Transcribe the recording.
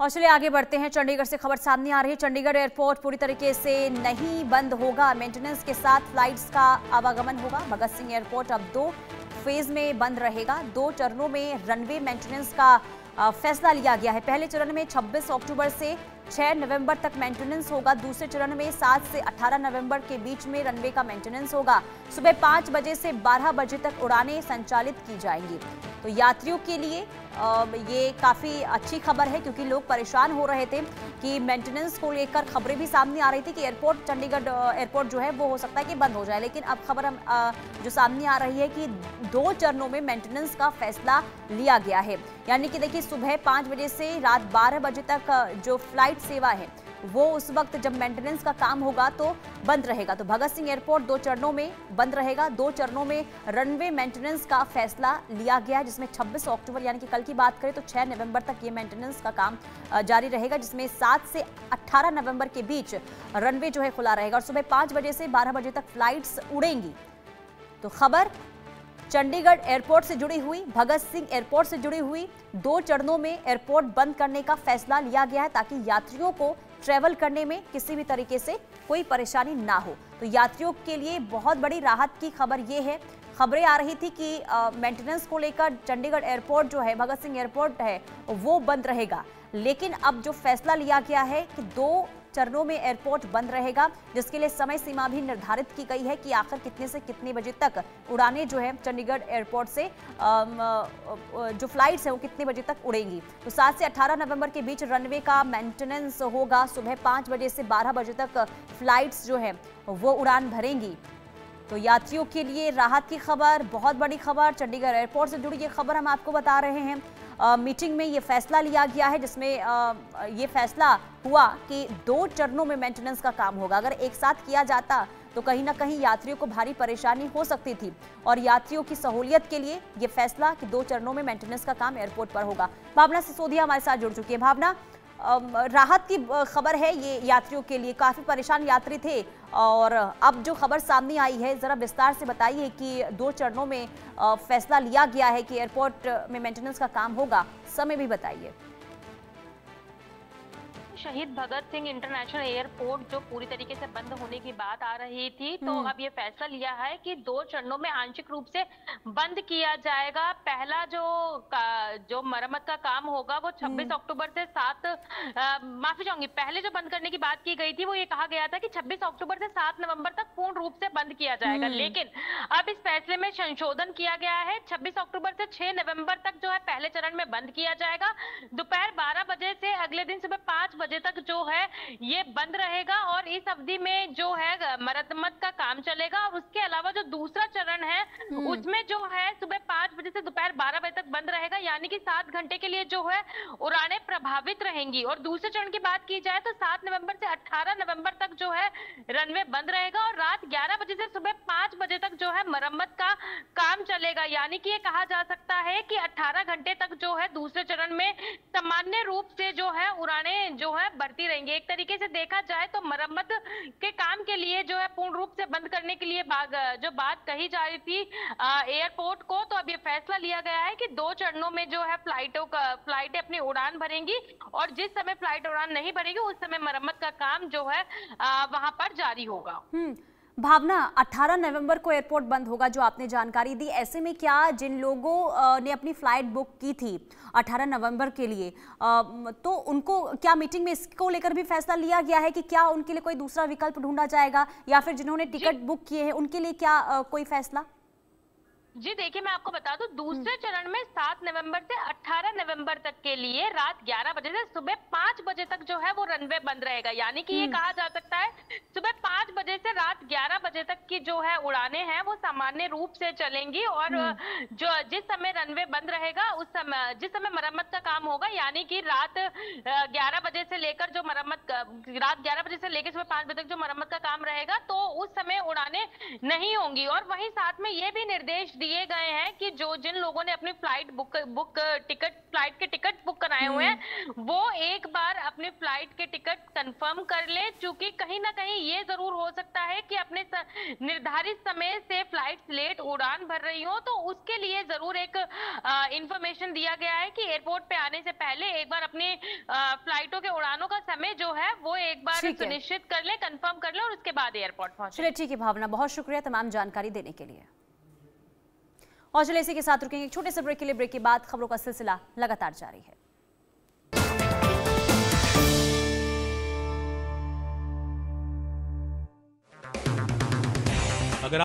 और चलिए आगे बढ़ते हैं। चंडीगढ़ से खबर सामने आ रही है। चंडीगढ़ एयरपोर्ट पूरी तरीके से नहीं बंद होगा, मेंटेनेंस के साथ फ्लाइट्स का आवागमन होगा। भगत सिंह एयरपोर्ट अब 2 फेज में बंद रहेगा। 2 चरणों में रनवे मेंटेनेंस का फैसला लिया गया है। पहले चरण में 26 अक्टूबर से 6 नवंबर तक मेंटेनेंस होगा। दूसरे चरण में 7 से 18 नवंबर के बीच में रनवे का मेंटेनेंस होगा। सुबह 5 बजे से 12 बजे तक उड़ानें संचालित की जाएंगी। तो यात्रियों के लिए ये काफ़ी अच्छी खबर है, क्योंकि लोग परेशान हो रहे थे कि मेंटेनेंस को लेकर खबरें भी सामने आ रही थी कि एयरपोर्ट, चंडीगढ़ एयरपोर्ट जो है वो हो सकता है कि बंद हो जाए। लेकिन अब खबर हम जो सामने आ रही है कि 2 चरणों में मेंटेनेंस का फैसला लिया गया है। यानी कि देखिए, सुबह 5 बजे से रात 12 बजे तक जो फ्लाइट सेवा है वो उस वक्त जब मेंटेनेंस का काम होगा तो बंद रहेगा। तो भगत सिंह एयरपोर्ट 2 चरणों में बंद रहेगा। 2 चरणों में रनवे मेंटेनेंस का फैसला लिया गया है, जिसमें 26 अक्टूबर यानी कि कल की बात करें तो 6 नवंबर तक ये मेंटेनेंस का काम जारी रहेगा, जिसमें 7 से 18 नवंबर के बीच रनवे जो है खुला रहेगा और सुबह 5 बजे से 12 बजे तक फ्लाइट्स उड़ेंगी। तो खबर चंडीगढ़ एयरपोर्ट से जुड़ी हुई, भगत सिंह एयरपोर्ट से जुड़ी हुई। 2 चरणों में एयरपोर्ट बंद करने का फैसला लिया गया है ताकि यात्रियों को ट्रैवल करने में किसी भी तरीके से कोई परेशानी ना हो। तो यात्रियों के लिए बहुत बड़ी राहत की खबर ये है। खबरें आ रही थी कि मेंटेनेंस को लेकर चंडीगढ़ एयरपोर्ट जो है, भगत सिंह एयरपोर्ट है, वो बंद रहेगा। लेकिन अब जो फैसला लिया गया है कि 2 चरणों में एयरपोर्ट बंद रहेगा, जिसके लिए समय सीमा भी निर्धारित की गई है कि आखिर कितने से कितने बजे तक उड़ानें जो है चंडीगढ़ एयरपोर्ट से जो फ्लाइट्स है वो कितने बजे तक उड़ेंगी। तो 7 से 18 नवंबर के बीच रनवे का मेंटेनेंस होगा। सुबह 5 बजे से 12 बजे तक फ्लाइट्स जो है वो उड़ान भरेंगी। तो यात्रियों के लिए राहत की खबर, बहुत बड़ी खबर। चंडीगढ़ एयरपोर्ट से जुड़ी ये खबर हम आपको बता रहे हैं। मीटिंग में ये फैसला लिया गया है, जिसमें ये फैसला हुआ कि 2 चरणों में मेंटेनेंस का काम होगा। अगर एक साथ किया जाता तो कहीं ना कहीं यात्रियों को भारी परेशानी हो सकती थी, और यात्रियों की सहूलियत के लिए ये फैसला कि 2 चरणों में मेंटेनेंस का काम एयरपोर्ट पर होगा। भावना सिसोदिया हमारे साथ जुड़ चुकी है। भावना, राहत की खबर है ये यात्रियों के लिए, काफी परेशान यात्री थे और अब जो खबर सामने आई है, जरा विस्तार से बताइए कि 2 चरणों में फैसला लिया गया है कि एयरपोर्ट में मेंटेनेंस का काम होगा, समय भी बताइए। शहीद भगत सिंह इंटरनेशनल एयरपोर्ट जो पूरी तरीके से बंद होने की बात आ रही थी, तो अब ये फैसला लिया है कि 2 चरणों में आंशिक रूप से बंद किया जाएगा। पहला जो मरम्मत का काम होगा वो 26 अक्टूबर से 7 माफी चाहूंगी, पहले जो बंद करने की बात की गई थी वो ये कहा गया था कि 26 अक्टूबर से 7 नवंबर तक पूर्ण रूप से बंद किया जाएगा। लेकिन अब इस फैसले में संशोधन किया गया है। 26 अक्टूबर से 6 नवंबर तक जो है पहले चरण में बंद किया जाएगा। दोपहर 12 बजे से अगले दिन सुबह 5 बजे तक जो है ये बंद रहेगा और इस अवधि में जो है मरम्मत का काम चलेगा। और उसके अलावा जो दूसरा चरण है उसमें जो है सुबह 5 बजे से दोपहर 12 बजे तक बंद रहेगा, यानी कि 7 घंटे के लिए जो है उड़ानें प्रभावित रहेंगी। और दूसरे चरण की बात की जाए तो 7 नवंबर से 18 नवंबर तक जो है रनवे बंद रहेगा और रात 11 बजे से सुबह 5 बजे तक जो है मरम्मत का काम चलेगा। यानी कि ये कहा जा सकता है कि 18 घंटे तक जो है दूसरे चरण में सामान्य रूप से जो है उड़ानें जो है बढ़ती रहेंगी। एक तरीके से देखा जाए तो मरम्मत के काम के लिए जो है पूर्ण रूप से बंद करने के लिए जो बात कही जा रही थी एयरपोर्ट को, तो अब ये फैसला लिया गया है कि 2 चरणों में जो है फ्लाइटें अपनी उड़ान भरेंगी और जिस समय फ्लाइट उड़ान नहीं भरेगी उस समय मरम्मत का काम जो है वहां पर जारी होगा। भावना, 18 नवंबर को एयरपोर्ट बंद होगा, जो आपने जानकारी दी। ऐसे में क्या जिन लोगों ने अपनी फ्लाइट बुक की थी 18 नवंबर के लिए, तो उनको क्या मीटिंग में इसको लेकर भी फैसला लिया गया है कि क्या उनके लिए कोई दूसरा विकल्प ढूंढा जाएगा, या फिर जिन्होंने टिकट बुक किए हैं उनके लिए क्या कोई फैसला? जी देखिए, मैं आपको बता दूं, दूसरे चरण में 7 नवंबर से 18 नवंबर तक के लिए रात 11 बजे से सुबह 5 बजे तक जो है वो रनवे बंद रहेगा। यानी कि ये कहा जा सकता है सुबह 5 बजे से रात 11 बजे तक की जो है उड़ानें हैं वो सामान्य रूप से चलेंगी और जो जिस समय रनवे बंद रहेगा उस समय जिस समय मरम्मत का काम होगा, यानी कि रात 11 बजे से लेकर रात 11 बजे से लेकर सुबह 5 बजे तक जो मरम्मत का काम रहेगा, तो उस समय उड़ानें नहीं होंगी। और वहीं साथ में ये भी निर्देश दिया दिए गए हैं कि जिन लोगों ने अपनी फ्लाइट फ्लाइट के टिकट बुक कराए हुए हैं वो एक बार अपने फ्लाइट के टिकट कंफर्म कर ले, क्योंकि कहीं ना कहीं ये जरूर हो सकता है कि अपने निर्धारित समय से फ्लाइट लेट उड़ान भर रही हो, तो उसके लिए जरूर एक इंफॉर्मेशन दिया गया है कि एयरपोर्ट पे आने से पहले एक बार अपने फ्लाइटों के उड़ानों का समय जो है वो एक बार सुनिश्चित कर ले, कंफर्म कर ले और उसके बाद एयरपोर्ट पहुंचे। चलिए ठीक है भावना, बहुत शुक्रिया तमाम जानकारी देने के लिए। और चलिए इसी के साथ रुकेंगे एक छोटे से ब्रेक के लिए। ब्रेक के बाद खबरों का सिलसिला लगातार जारी है।